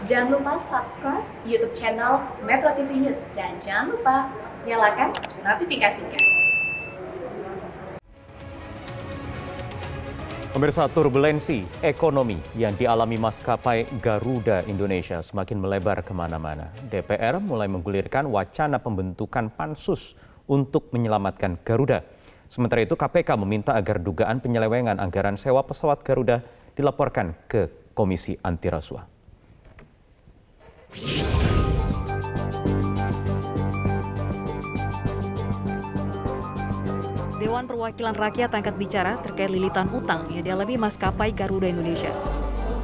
Jangan lupa subscribe YouTube channel Metro TV News dan jangan lupa nyalakan notifikasinya. Pemirsa, turbulensi ekonomi yang dialami maskapai Garuda Indonesia semakin melebar kemana-mana. DPR mulai menggulirkan wacana pembentukan pansus untuk menyelamatkan Garuda. Sementara itu KPK meminta agar dugaan penyelewengan anggaran sewa pesawat Garuda dilaporkan ke Komisi Anti Rasuah. Dewan Perwakilan Rakyat angkat bicara terkait lilitan utang yang dialami maskapai Garuda Indonesia.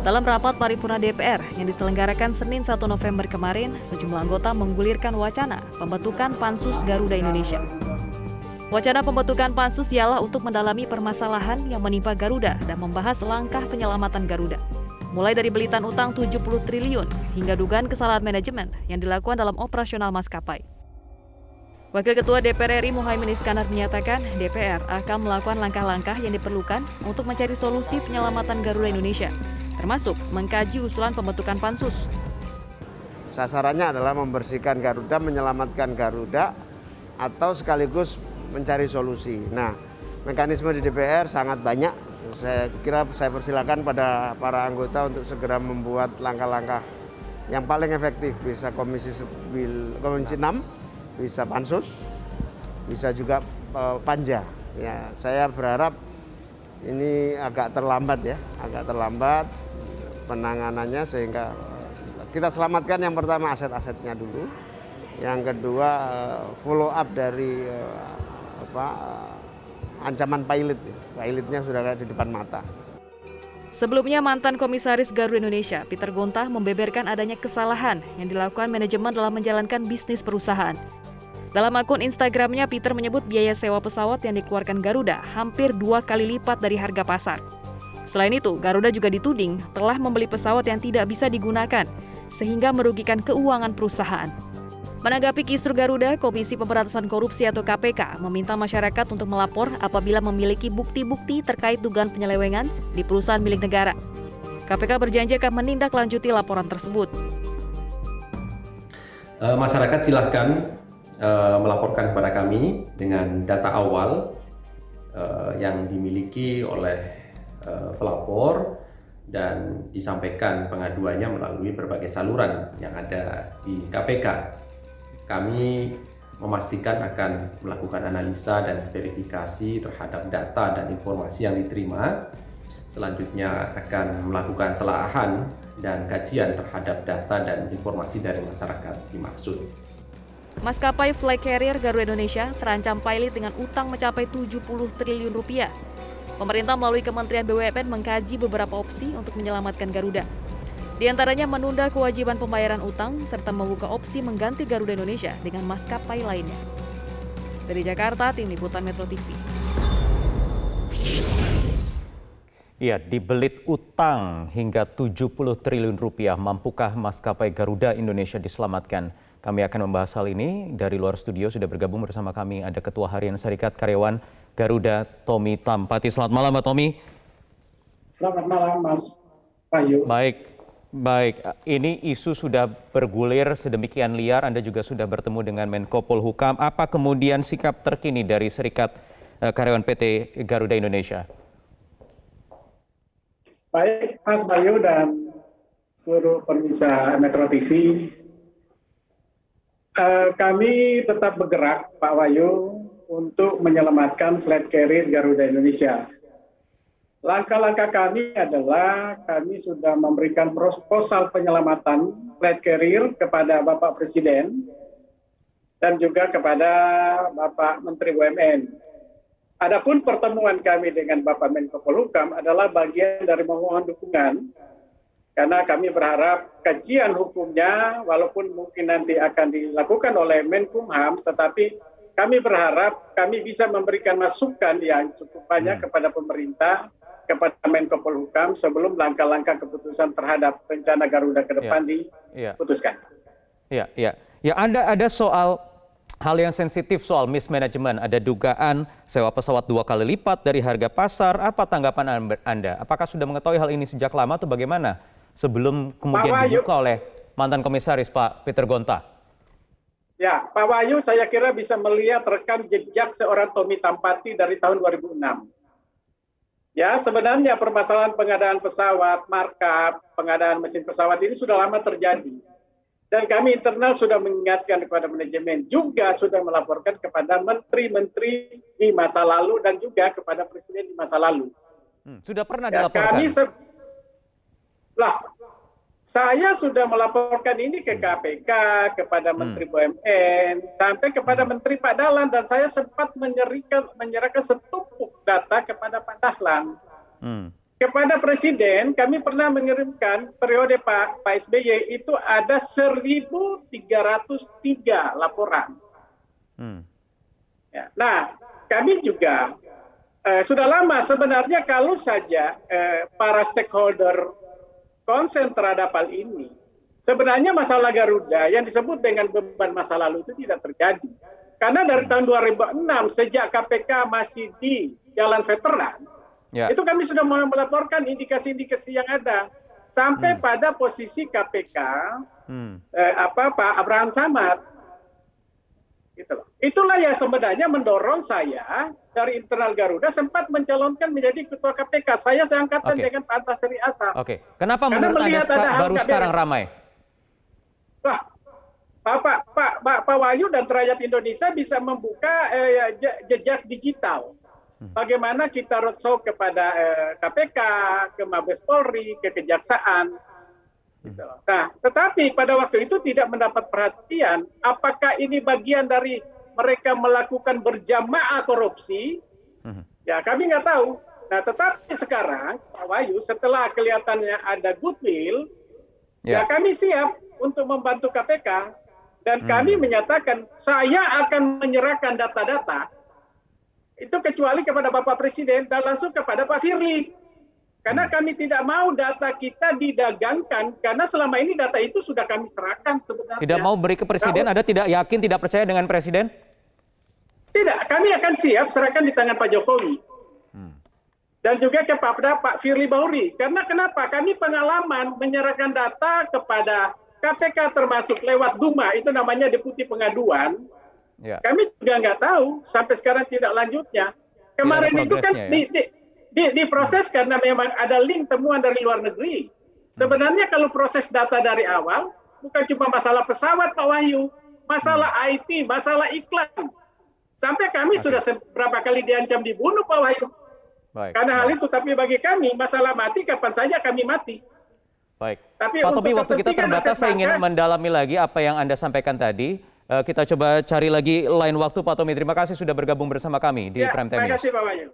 Dalam rapat paripurna DPR yang diselenggarakan Senin 1 November kemarin, sejumlah anggota menggulirkan wacana pembentukan Pansus Garuda Indonesia. Wacana pembentukan Pansus ialah untuk mendalami permasalahan yang menimpa Garuda dan membahas langkah penyelamatan Garuda. Mulai dari belitan utang 70 triliun hingga dugaan kesalahan manajemen yang dilakukan dalam operasional maskapai. Wakil Ketua DPR RI Muhaimin Iskandar menyatakan DPR akan melakukan langkah-langkah yang diperlukan untuk mencari solusi penyelamatan Garuda Indonesia, termasuk mengkaji usulan pembentukan pansus. Sasarannya adalah membersihkan Garuda, menyelamatkan Garuda, atau sekaligus mencari solusi. Nah, mekanisme di DPR sangat banyak. Saya kira saya persilakan pada para anggota untuk segera membuat langkah-langkah yang paling efektif. Bisa Komisi 6, bisa pansus, bisa juga panja. Ya, saya berharap ini agak terlambat penanganannya sehingga kita selamatkan yang pertama aset-asetnya dulu, yang kedua follow up dari ancaman pilotnya sudah di depan mata. Sebelumnya, mantan Komisaris Garuda Indonesia, Peter Gonta, membeberkan adanya kesalahan yang dilakukan manajemen dalam menjalankan bisnis perusahaan. Dalam akun Instagramnya, Peter menyebut biaya sewa pesawat yang dikeluarkan Garuda hampir 2 kali lipat dari harga pasar. Selain itu, Garuda juga dituding telah membeli pesawat yang tidak bisa digunakan, sehingga merugikan keuangan perusahaan. Menanggapi kisru Garuda, Komisi Pemberantasan Korupsi atau KPK meminta masyarakat untuk melapor apabila memiliki bukti-bukti terkait dugaan penyelewengan di perusahaan milik negara. KPK berjanji akan menindaklanjuti laporan tersebut. Masyarakat silahkan melaporkan kepada kami dengan data awal yang dimiliki oleh pelapor dan disampaikan pengaduannya melalui berbagai saluran yang ada di KPK. Kami memastikan akan melakukan analisa dan verifikasi terhadap data dan informasi yang diterima. Selanjutnya akan melakukan telaahan dan kajian terhadap data dan informasi dari masyarakat dimaksud. Maskapai flag carrier Garuda Indonesia terancam pilot dengan utang mencapai 70 triliun rupiah. Pemerintah melalui Kementerian BUMN mengkaji beberapa opsi untuk menyelamatkan Garuda. Di antaranya menunda kewajiban pembayaran utang serta membuka opsi mengganti Garuda Indonesia dengan maskapai lainnya. Dari Jakarta, Tim Liputan Metro TV. Ya, dibelit utang hingga 70 triliun rupiah, mampukah maskapai Garuda Indonesia diselamatkan? Kami akan membahas hal ini. Dari luar studio sudah bergabung bersama kami ada Ketua Harian Serikat Karyawan Garuda, Tommy Tampati. Selamat malam, Pak Tommy. Selamat malam, Mas Wahyu. Baik. Ini isu sudah bergulir sedemikian liar. Anda juga sudah bertemu dengan Menko Polhukam. Apa kemudian sikap terkini dari Serikat Karyawan PT Garuda Indonesia? Baik, Mas Wahyu dan seluruh pemirsa Metro TV. Kami tetap bergerak, Pak Wahyu, untuk menyelamatkan flight carrier Garuda Indonesia. Langkah-langkah kami adalah kami sudah memberikan proposal penyelamatan flight carrier kepada Bapak Presiden dan juga kepada Bapak Menteri BUMN. Adapun pertemuan kami dengan Bapak Menko Polhukam adalah bagian dari memohon dukungan karena kami berharap kajian hukumnya walaupun mungkin nanti akan dilakukan oleh Menkumham, tetapi kami berharap kami bisa memberikan masukan yang cukup banyak kepada pemerintah, kepada Menko Polhukam sebelum langkah-langkah keputusan terhadap rencana Garuda ke depan diputuskan. Ya, ada soal hal yang sensitif soal mismanagement. Ada dugaan sewa pesawat 2 kali lipat dari harga pasar. Apa tanggapan Anda? Apakah sudah mengetahui hal ini sejak lama atau bagaimana? Sebelum kemudian dibuka oleh mantan komisaris Pak Peter Gonta. Ya, Pak Wahyu saya kira bisa melihat rekam jejak seorang Tommy Tampati dari tahun 2006. Ya, sebenarnya permasalahan pengadaan pesawat, markup, pengadaan mesin pesawat ini sudah lama terjadi. Dan kami internal sudah mengingatkan kepada manajemen, juga sudah melaporkan kepada menteri-menteri di masa lalu dan juga kepada presiden di masa lalu. Sudah pernah Ya, dilaporkan? Saya sudah melaporkan ini ke KPK, kepada Menteri BUMN, sampai kepada Menteri Pak Dahlan, dan saya sempat menyerahkan setumpuk data kepada Pak Dahlan. Kepada Presiden, kami pernah mengirimkan periode Pak SBY itu ada 1.303 laporan. Ya. Nah, kami juga sudah lama sebenarnya kalau saja para stakeholder konsen terhadap hal ini, sebenarnya masalah Garuda yang disebut dengan beban masa lalu itu tidak terjadi. Karena dari tahun 2006, sejak KPK masih di Jalan Veteran, itu kami sudah melaporkan indikasi-indikasi yang ada. Sampai pada posisi KPK, Pak Abraham Samad. Gitu loh. Itulah yang sebenarnya mendorong saya dari internal Garuda sempat mencalonkan menjadi ketua KPK. Saya seangkatan dengan Pak Antasari Ashar. Kenapa menurut Anda baru sekarang ramai? Wah, Pak Wahyu dan rakyat Indonesia bisa membuka jejak digital. Bagaimana kita roadshow kepada KPK, ke Mabes Polri, ke Kejaksaan. Nah, tetapi pada waktu itu tidak mendapat perhatian. Apakah ini bagian dari mereka melakukan berjamaah korupsi? Ya, kami nggak tahu. Nah, tetapi sekarang, Pak Wahyu, setelah kelihatannya ada goodwill, ya kami siap untuk membantu KPK. Dan kami menyatakan, saya akan menyerahkan data-data, itu kecuali kepada Bapak Presiden dan langsung kepada Pak Firly. Karena kami tidak mau data kita didagangkan, karena selama ini data itu sudah kami serahkan sebenarnya. Tidak mau beri ke Presiden, Anda tidak yakin, tidak percaya dengan Presiden? Tidak, kami akan siap serahkan di tangan Pak Jokowi. Dan juga kepada Pak Firly Bahuri. Karena kenapa? Kami pengalaman menyerahkan data kepada KPK termasuk lewat Duma, itu namanya Deputi Pengaduan. Kami juga nggak tahu, sampai sekarang tidak lanjutnya. Kemarin itu kan diproses karena memang ada link temuan dari luar negeri. Sebenarnya kalau proses data dari awal, bukan cuma masalah pesawat Pak Wahyu, masalah IT, masalah iklan. Sampai kami sudah beberapa kali diancam dibunuh Pak Wahyu. Karena hal itu, tapi bagi kami, masalah mati kapan saja kami mati. Baik, tapi Pak Tommy, waktu kita terbatas, saya ingin mendalami lagi apa yang Anda sampaikan tadi. Kita coba cari lagi lain waktu, Pak Tommy. Terima kasih sudah bergabung bersama kami di Prime Time News. Terima kasih Pak Wahyu.